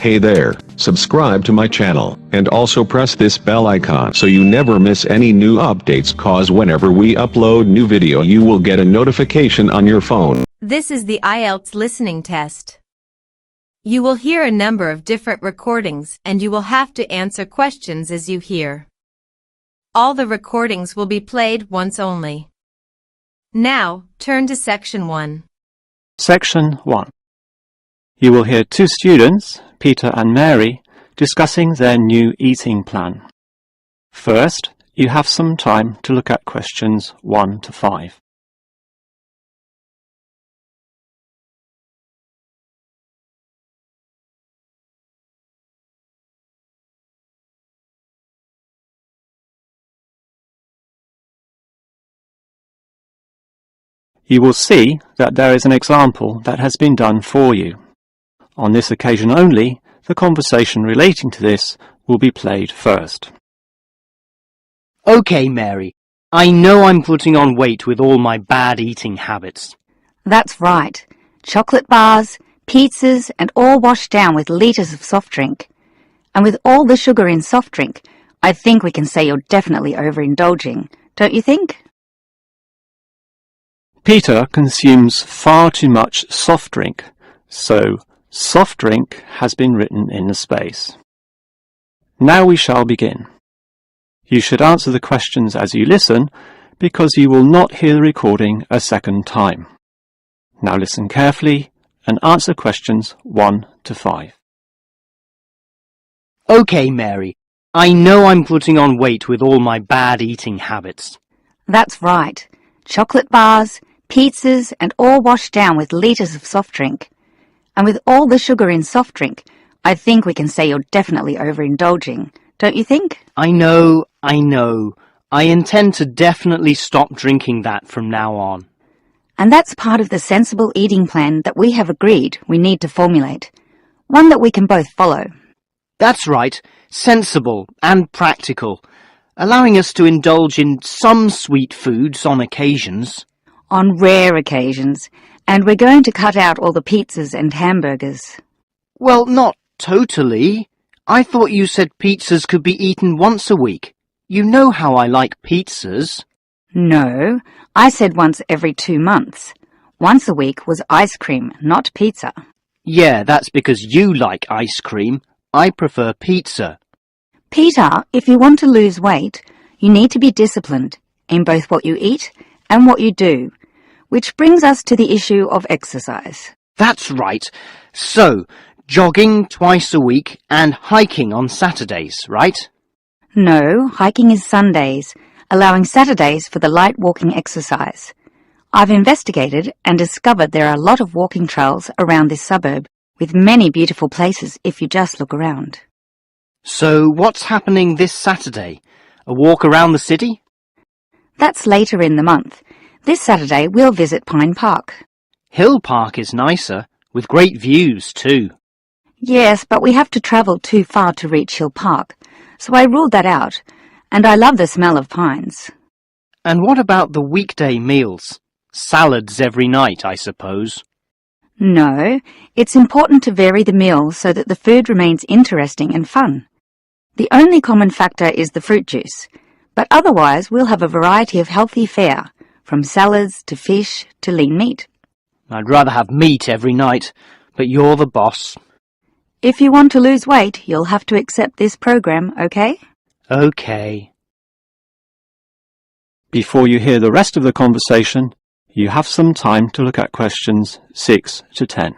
Hey there, subscribe to my channel, and also press this bell icon so you never miss any new updates, cause whenever we upload new video you will get a notification on your phone. This is the IELTS listening test. You will hear a number of different recordings and you will have to answer questions as you hear. All the recordings will be played once only. Now, turn to Section 1. Section 1. You will hear two students, Peter and Mary, discussing their new eating plan. First, you have some time to look at questions 1 to 5. You will see that there is an example that has been done for you. On this occasion only, the conversation relating to this will be played first. Okay, Mary. I know I'm putting on weight with all my bad eating habits. That's right. Chocolate bars, pizzas, and all washed down with litres of soft drink. And with all the sugar in soft drink, I think we can say you're definitely overindulging, don't you think? Peter consumes far too much soft drink, so soft drink has been written in the space. Now we shall begin. You should answer the questions as you listen, because you will not hear the recording a second time. Now listen carefully and answer questions 1 to 5. Okay, Mary. I know I'm putting on weight with all my bad eating habits. That's right. Chocolate bars, pizzas, and all washed down with litres of soft drink. And with all the sugar in soft drink, I think we can say you're definitely overindulging, don't you think? I know. I intend to definitely stop drinking that from now on. And that's part of the sensible eating plan that we have agreed we need to formulate. One that we can both follow. That's right. Sensible and practical. Allowing us to indulge in some sweet foods on occasions. On rare occasions. And we're going to cut out all the pizzas and hamburgers. Well, not totally. I thought you said pizzas could be eaten once a week. You know how I like pizzas. No, I said once every 2 months. Once a week was ice cream, not pizza. Yeah, that's because you like ice cream. I prefer pizza. Peter, if you want to lose weight, you need to be disciplined in both what you eat and what you do. Which brings us to the issue of exercise. That's right. So, jogging twice a week and hiking on Saturdays, right? No, hiking is Sundays, allowing Saturdays for the light walking exercise. I've investigated and discovered there are a lot of walking trails around this suburb, with many beautiful places if you just look around. So, what's happening this Saturday? A walk around the city? That's later in the month. This Saturday we'll visit Pine Park. Hill Park is nicer, with great views too. Yes, but we have to travel too far to reach Hill Park, so I ruled that out, and I love the smell of pines. And what about the weekday meals? Salads every night, I suppose. No, it's important to vary the meals so that the food remains interesting and fun. The only common factor is the fruit juice, but otherwise we'll have a variety of healthy fare, from salads to fish to lean meat. I'd rather have meat every night, but you're the boss. If you want to lose weight, you'll have to accept this program, okay? Okay. Before you hear the rest of the conversation, you have some time to look at questions 6 to 10.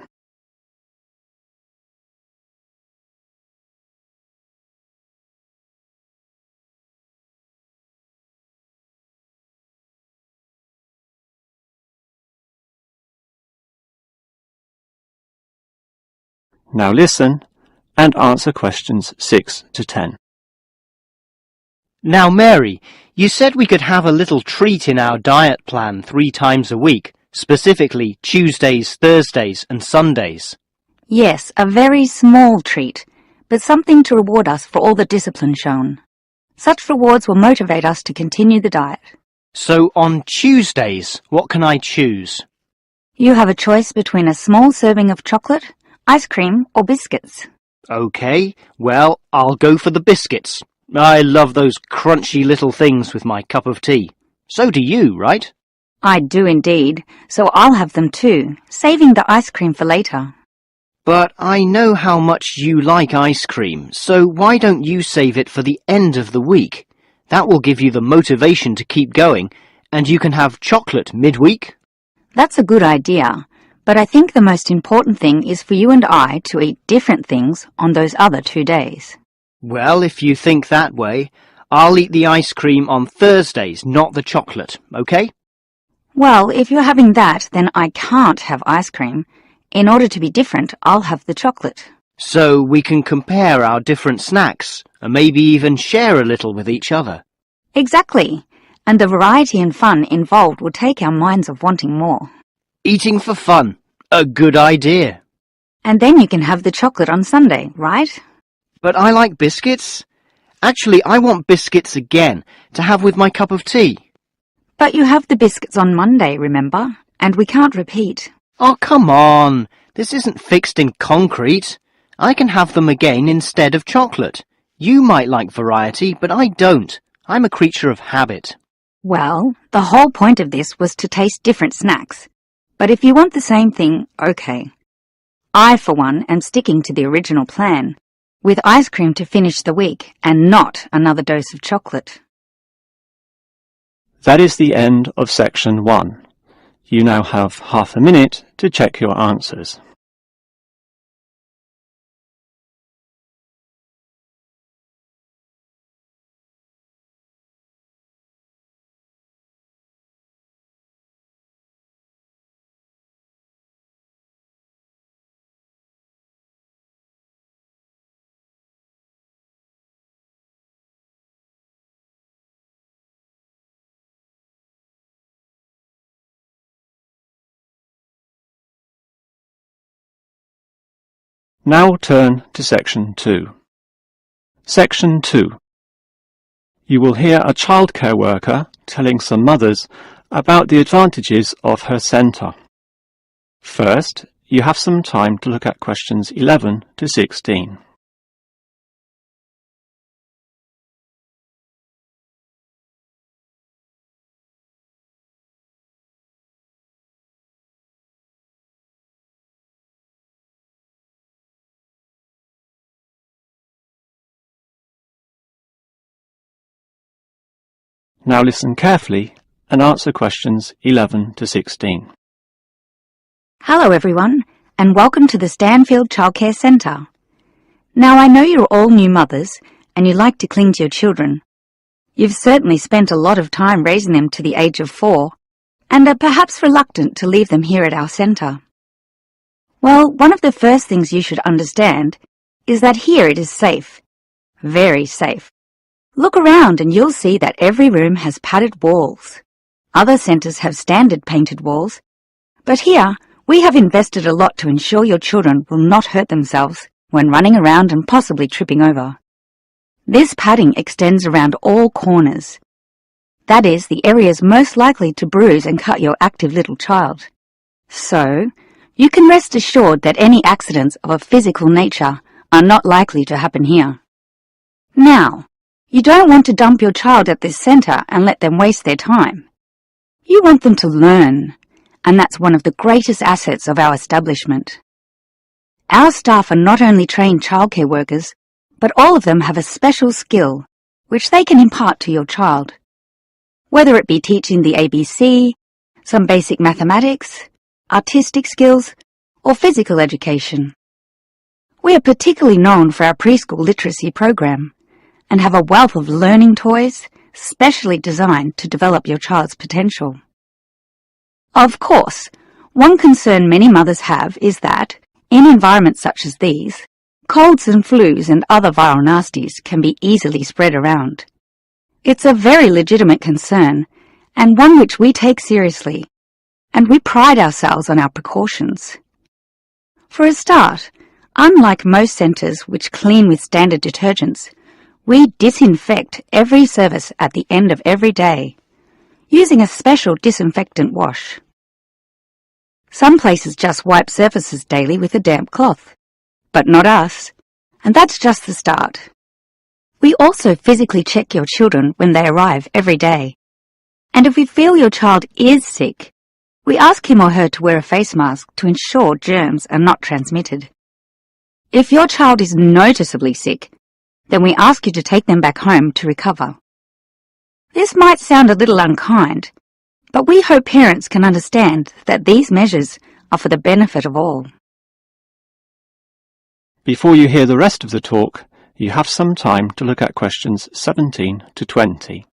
Now listen and answer questions 6 to 10. Now, Mary, you said we could have a little treat in our diet plan 3 times a week, specifically Tuesdays, Thursdays and Sundays. Yes, a very small treat, but something to reward us for all the discipline shown. Such rewards will motivate us to continue the diet. So on Tuesdays, what can I choose? You have a choice between a small serving of chocolate, ice cream or biscuits. OK, well, I'll go for the biscuits. I love those crunchy little things with my cup of tea. So do you, right? I do indeed, so I'll have them too, saving the ice cream for later. But I know how much you like ice cream, so why don't you save it for the end of the week? That will give you the motivation to keep going, and you can have chocolate midweek. That's a good idea, but I think the most important thing is for you and I to eat different things on those other 2 days. Well, if you think that way, I'll eat the ice cream on Thursdays, not the chocolate, OK? Well, if you're having that, then I can't have ice cream. In order to be different, I'll have the chocolate. So we can compare our different snacks, and maybe even share a little with each other. Exactly. And the variety and fun involved will take our minds of wanting more. Eating for fun. A good idea. And then you can have the chocolate on Sunday, right? But I like biscuits. Actually, I want biscuits again, to have with my cup of tea. But you have the biscuits on Monday, remember? And we can't repeat. Oh, come on. This isn't fixed in concrete. I can have them again instead of chocolate. You might like variety, but I don't. I'm a creature of habit. Well, the whole point of this was to taste different snacks. But if you want the same thing, OK. I, for one, am sticking to the original plan, with ice cream to finish the week and not another dose of chocolate. That is the end of section 1. You now have half a minute to check your answers. Now turn to section 2. Section 2. You will hear a childcare worker telling some mothers about the advantages of her centre. First, you have some time to look at questions 11 to 16. Now listen carefully and answer questions 11 to 16. Hello everyone, and welcome to the Stanfield Childcare Centre. Now I know you're all new mothers, and you like to cling to your children. You've certainly spent a lot of time raising them to the age of 4, and are perhaps reluctant to leave them here at our centre. Well, one of the first things you should understand is that here it is safe. Very safe. Look around and you'll see that every room has padded walls. Other centres have standard painted walls, but here we have invested a lot to ensure your children will not hurt themselves when running around and possibly tripping over. This padding extends around all corners. That is, the areas most likely to bruise and cut your active little child. So, you can rest assured that any accidents of a physical nature are not likely to happen here. Now, you don't want to dump your child at this centre and let them waste their time. You want them to learn, and that's one of the greatest assets of our establishment. Our staff are not only trained childcare workers, but all of them have a special skill which they can impart to your child. Whether it be teaching the ABC, some basic mathematics, artistic skills, or physical education. We are particularly known for our preschool literacy program, and have a wealth of learning toys specially designed to develop your child's potential. Of course, one concern many mothers have is that, in environments such as these, colds and flus and other viral nasties can be easily spread around. It's a very legitimate concern, and one which we take seriously, and we pride ourselves on our precautions. For a start, unlike most centres which clean with standard detergents, we disinfect every service at the end of every day, using a special disinfectant wash. Some places just wipe surfaces daily with a damp cloth, but not us, And that's just the start. We also physically check your children when they arrive every day. And if we feel your child is sick, we ask him or her to wear a face mask to ensure germs are not transmitted. If your child is noticeably sick, then we ask you to take them back home to recover. This might sound a little unkind, but we hope parents can understand that these measures are for the benefit of all. Before you hear the rest of the talk, you have some time to look at questions 17 to 20.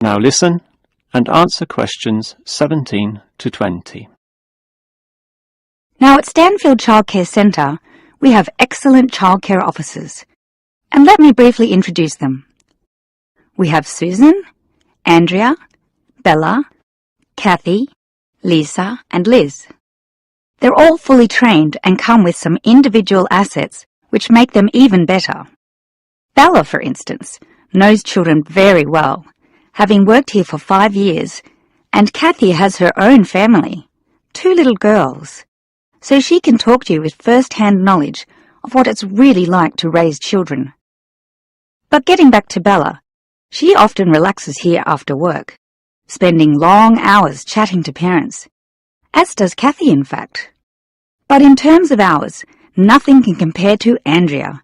Now listen and answer questions 17 to 20. Now at Stanfield Childcare Centre, we have excellent childcare officers. And let me briefly introduce them. We have Susan, Andrea, Bella, Kathy, Lisa and Liz. They're all fully trained and come with some individual assets which make them even better. Bella, for instance, knows children very well, having worked here for 5 years, and Kathy has her own family, 2 little girls, so she can talk to you with first-hand knowledge of what it's really like to raise children. But getting back to Bella, she often relaxes here after work, spending long hours chatting to parents, as does Kathy in fact. But in terms of hours, nothing can compare to Andrea,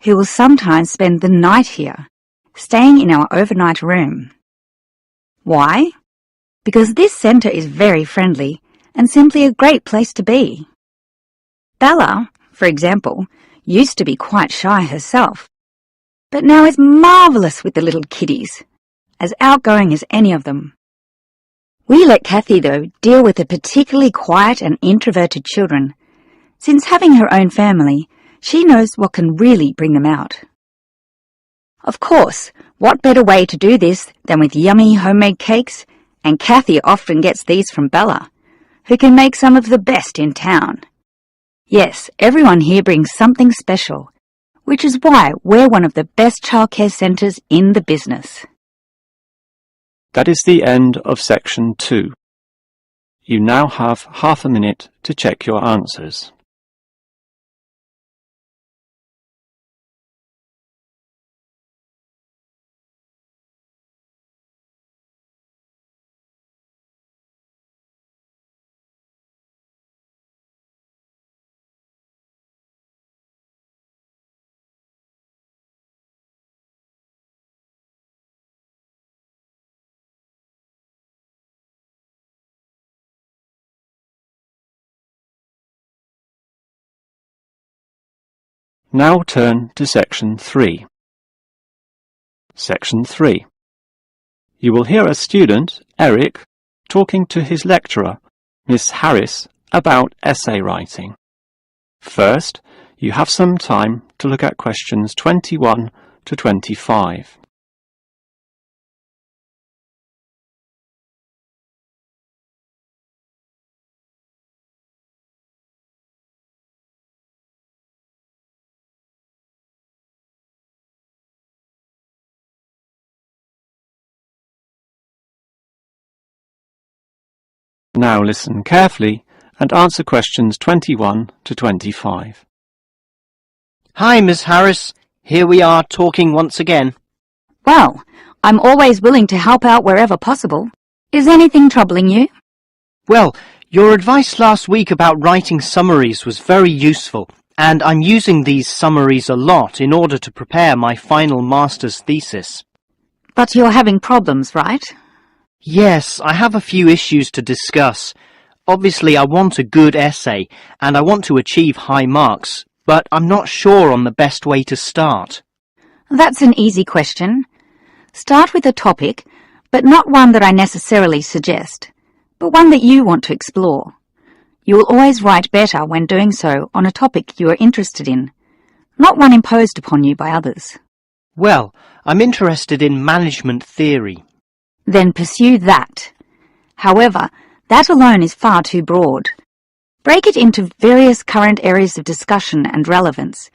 who will sometimes spend the night here, staying in our overnight room. Why? Because this centre is very friendly and simply a great place to be. Bella, for example, used to be quite shy herself, but now is marvellous with the little kiddies, as outgoing as any of them. We let Kathy, though, deal with the particularly quiet and introverted children, since having her own family, she knows what can really bring them out. Of course, what better way to do this than with yummy homemade cakes, and Kathy often gets these from Bella, who can make some of the best in town. Yes, everyone here brings something special, which is why we're one of the best childcare centres in the business. That is the end of section 2. You now have half a minute to check your answers. Now turn to section 3. Section 3. You will hear a student, Eric, talking to his lecturer, Miss Harris, about essay writing. First, you have some time to look at questions 21 to 25. Now listen carefully and answer questions 21 to 25. Hi, Miss Harris. Here we are talking once again. Well, I'm always willing to help out wherever possible. Is anything troubling you? Well, your advice last week about writing summaries was very useful, and I'm using these summaries a lot in order to prepare my final master's thesis. But you're having problems, right? Yes, I have a few issues to discuss. Obviously, I want a good essay, and I want to achieve high marks, but I'm not sure on the best way to start. That's an easy question. Start with a topic, but not one that I necessarily suggest, but one that you want to explore. You will always write better when doing so on a topic you are interested in, not one imposed upon you by others. Well, I'm interested in management theory. Then pursue that. However, that alone is far too broad. Break it into various current areas of discussion and relevance.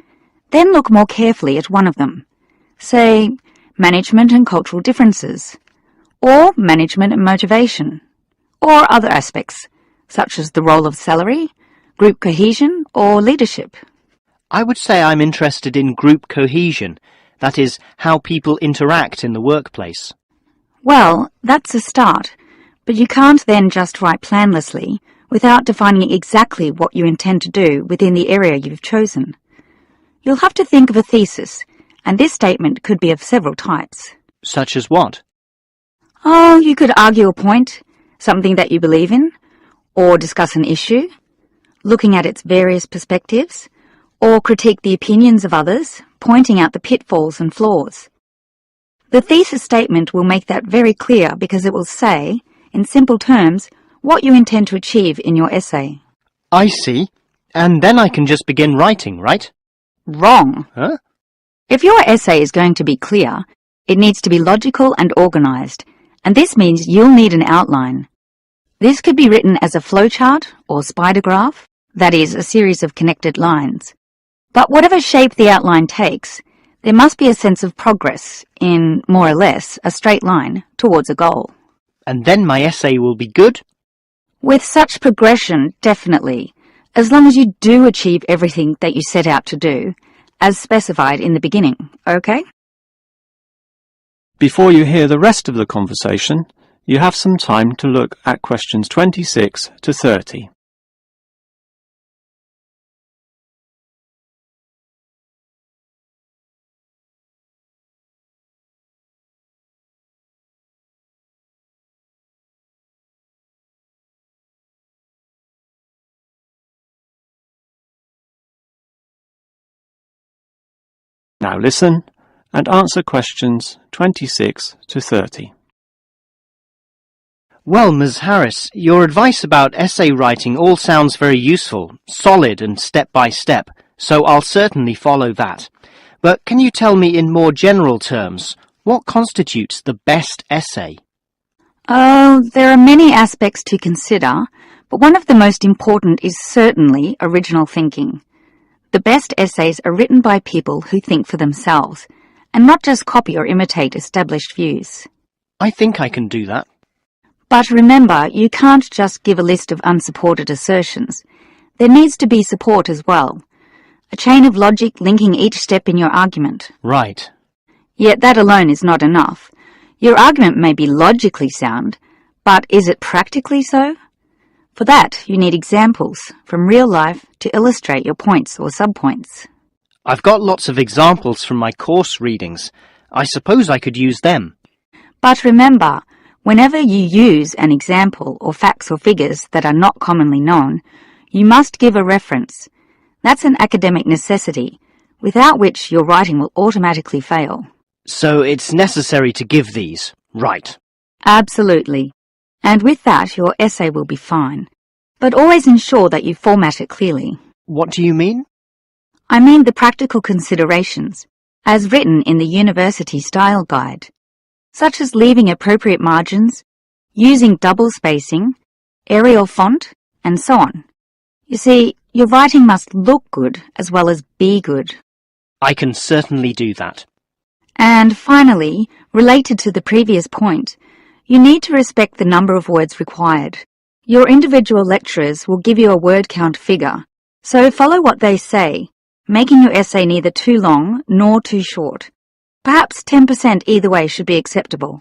Then look more carefully at one of them. Say, management and cultural differences, or management and motivation, or other aspects, such as the role of salary, group cohesion, or leadership. I would say I'm interested in group cohesion, that is, how people interact in the workplace. Well, that's a start, but you can't then just write planlessly without defining exactly what you intend to do within the area you've chosen. You'll have to think of a thesis, and this statement could be of several types. Such as what? Oh, you could argue a point, something that you believe in, or discuss an issue, looking at its various perspectives, or critique the opinions of others, pointing out the pitfalls and flaws. The thesis statement will make that very clear because it will say, in simple terms, what you intend to achieve in your essay. I see. And then I can just begin writing, right? Wrong. Huh? If your essay is going to be clear, it needs to be logical and organised, and this means you'll need an outline. This could be written as a flowchart or spider graph, that is, a series of connected lines. But whatever shape the outline takes, there must be a sense of progress in, more or less, a straight line towards a goal. And then my essay will be good? With such progression, definitely, as long as you do achieve everything that you set out to do, as specified in the beginning, okay? Before you hear the rest of the conversation, you have some time to look at questions 26 to 30. Now listen and answer questions 26 to 30. Well, Ms. Harris, your advice about essay writing all sounds very useful, solid and step-by-step, so I'll certainly follow that. But can you tell me in more general terms, what constitutes the best essay? Oh, there are many aspects to consider, but one of the most important is certainly original thinking. The best essays are written by people who think for themselves, and not just copy or imitate established views. I think I can do that. But remember, you can't just give a list of unsupported assertions. There needs to be support as well. A chain of logic linking each step in your argument. Right. Yet that alone is not enough. Your argument may be logically sound, but is it practically so? For that, you need examples from real life to illustrate your points or subpoints. I've got lots of examples from my course readings. I suppose I could use them. But remember, whenever you use an example or facts or figures that are not commonly known, you must give a reference. That's an academic necessity, without which your writing will automatically fail. So it's necessary to give these. Right. Absolutely. And with that, your essay will be fine. But always ensure that you format it clearly. What do you mean? I mean the practical considerations, as written in the University Style Guide, such as leaving appropriate margins, using double spacing, Arial font, and so on. You see, your writing must look good as well as be good. I can certainly do that. And finally, related to the previous point, you need to respect the number of words required. Your individual lecturers will give you a word count figure, so follow what they say, making your essay neither too long nor too short. Perhaps 10% either way should be acceptable.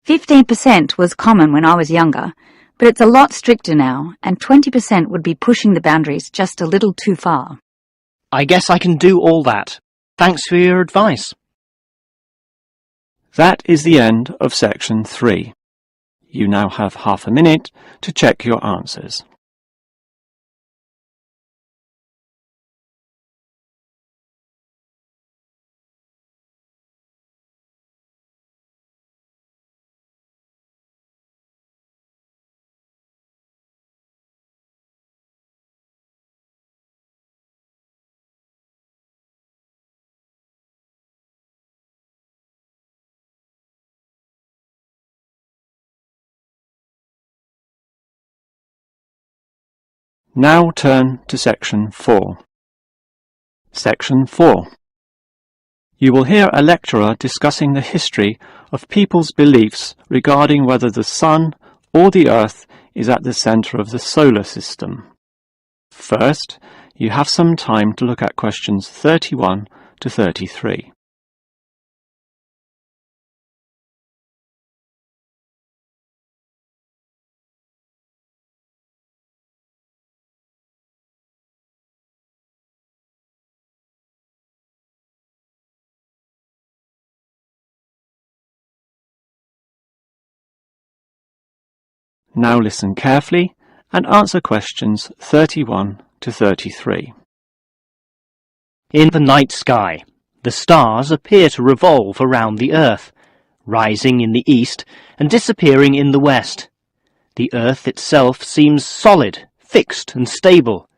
15% was common when I was younger, but it's a lot stricter now, and 20% would be pushing the boundaries just a little too far. I guess I can do all that. Thanks for your advice. That is the end of section 3. You now have half a minute to check your answers. Now turn to section 4. Section 4. You will hear a lecturer discussing the history of people's beliefs regarding whether the Sun or the Earth is at the centre of the solar system. First, you have some time to look at questions 31 to 33. Now listen carefully and answer questions 31 to 33. In the night sky, the stars appear to revolve around the Earth, rising in the east and disappearing in the west. The Earth itself seems solid, fixed and stable,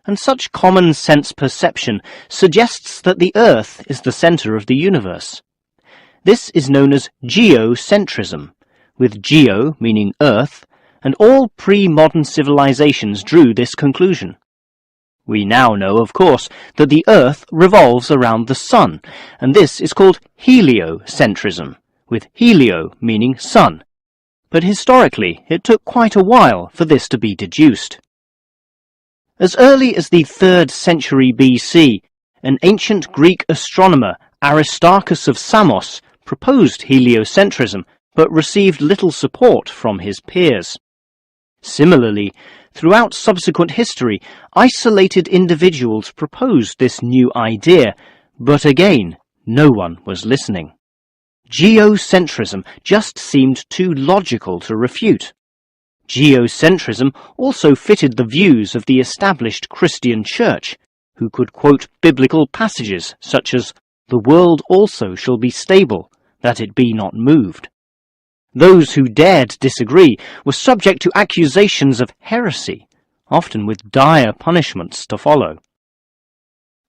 and such common sense perception suggests that the Earth is the centre of the universe. This is known as geocentrism, with geo meaning Earth, and all pre-modern civilizations drew this conclusion. We now know, of course, that the Earth revolves around the Sun, and this is called heliocentrism, with helio meaning sun. But historically, it took quite a while for this to be deduced. As early as the 3rd century BC, an ancient Greek astronomer, Aristarchus of Samos, proposed heliocentrism, but received little support from his peers. Similarly, throughout subsequent history, isolated individuals proposed this new idea, but again, no one was listening. Geocentrism just seemed too logical to refute. Geocentrism also fitted the views of the established Christian Church, who could quote biblical passages such as, "The world also shall be stable, that it be not moved." Those who dared disagree were subject to accusations of heresy, often with dire punishments to follow.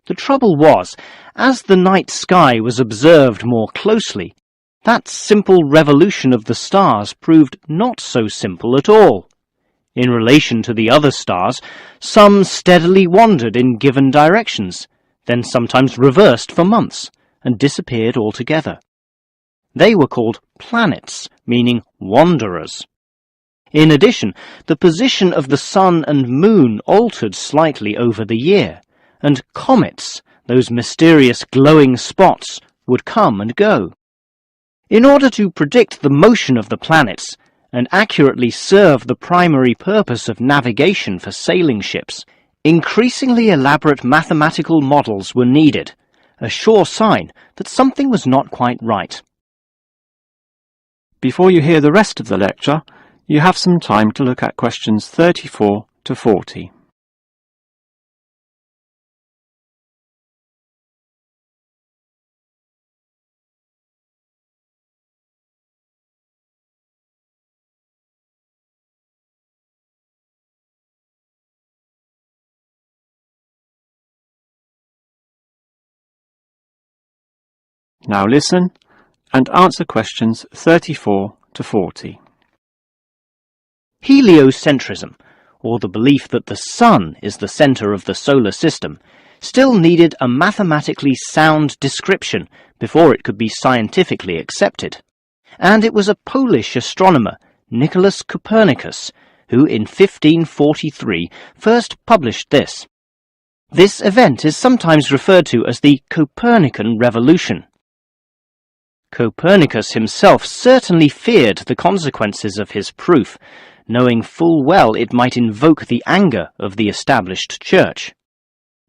The trouble was, as the night sky was observed more closely, that simple revolution of the stars proved not so simple at all. In relation to the other stars, some steadily wandered in given directions, then sometimes reversed for months, and disappeared altogether. They were called planets, meaning wanderers. In addition, the position of the Sun and Moon altered slightly over the year, and comets, those mysterious glowing spots, would come and go. In order to predict the motion of the planets, and accurately serve the primary purpose of navigation for sailing ships, increasingly elaborate mathematical models were needed, a sure sign that something was not quite right. Before you hear the rest of the lecture, you have some time to look at questions 34 to 40. Now listen and answer questions 34 to 40. Heliocentrism, or the belief that the Sun is the centre of the solar system, still needed a mathematically sound description before it could be scientifically accepted. And it was a Polish astronomer, Nicholas Copernicus, who in 1543 first published this. This event is sometimes referred to as the Copernican Revolution. Copernicus himself certainly feared the consequences of his proof, knowing full well it might invoke the anger of the established church.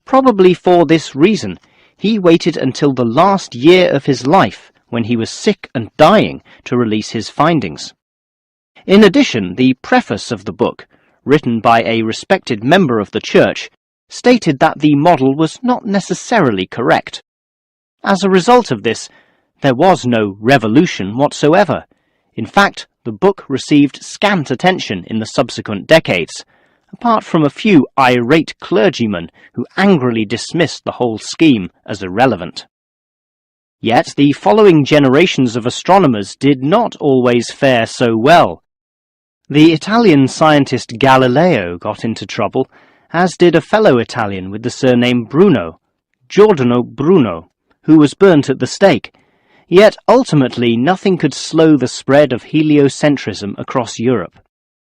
Probably for this reason, he waited until the last year of his life, when he was sick and dying, to release his findings. In addition, the preface of the book, written by a respected member of the church, stated that the model was not necessarily correct. As a result of this, there was no revolution whatsoever. In fact, the book received scant attention in the subsequent decades, apart from a few irate clergymen who angrily dismissed the whole scheme as irrelevant. Yet the following generations of astronomers did not always fare so well. The Italian scientist Galileo got into trouble, as did a fellow Italian with the surname Bruno, Giordano Bruno, who was burnt at the stake. Yet ultimately nothing could slow the spread of heliocentrism across Europe.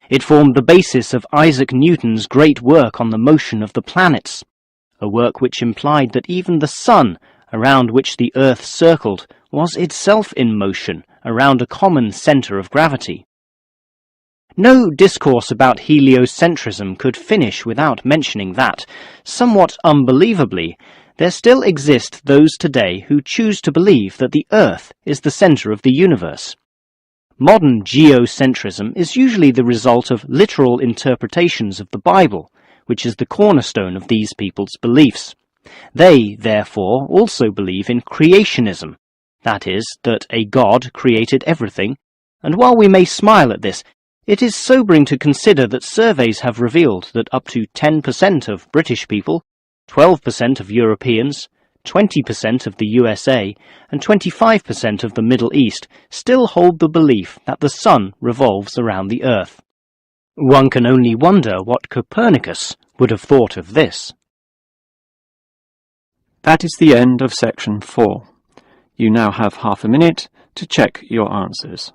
It formed the basis of Isaac Newton's great work on the motion of the planets, a work which implied that even the sun, around which the Earth circled, was itself in motion around a common centre of gravity. No discourse about heliocentrism could finish without mentioning that, somewhat unbelievably, there still exist those today who choose to believe that the Earth is the centre of the universe. Modern geocentrism is usually the result of literal interpretations of the Bible, which is the cornerstone of these people's beliefs. They, therefore, also believe in creationism, that is, that a God created everything, and while we may smile at this, it is sobering to consider that surveys have revealed that up to 10% of British people, 12% of Europeans, 20% of the USA, and 25% of the Middle East still hold the belief that the sun revolves around the Earth. One can only wonder what Copernicus would have thought of this. That is the end of section 4. You now have half a minute to check your answers.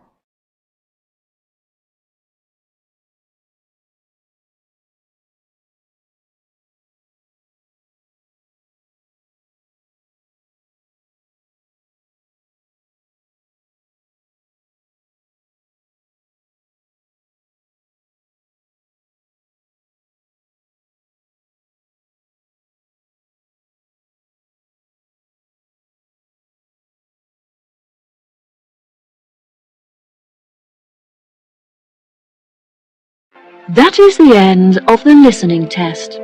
That is the end of the listening test.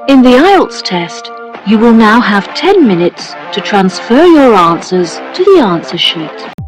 In the IELTS test, you will now have 10 minutes to transfer your answers to the answer sheet.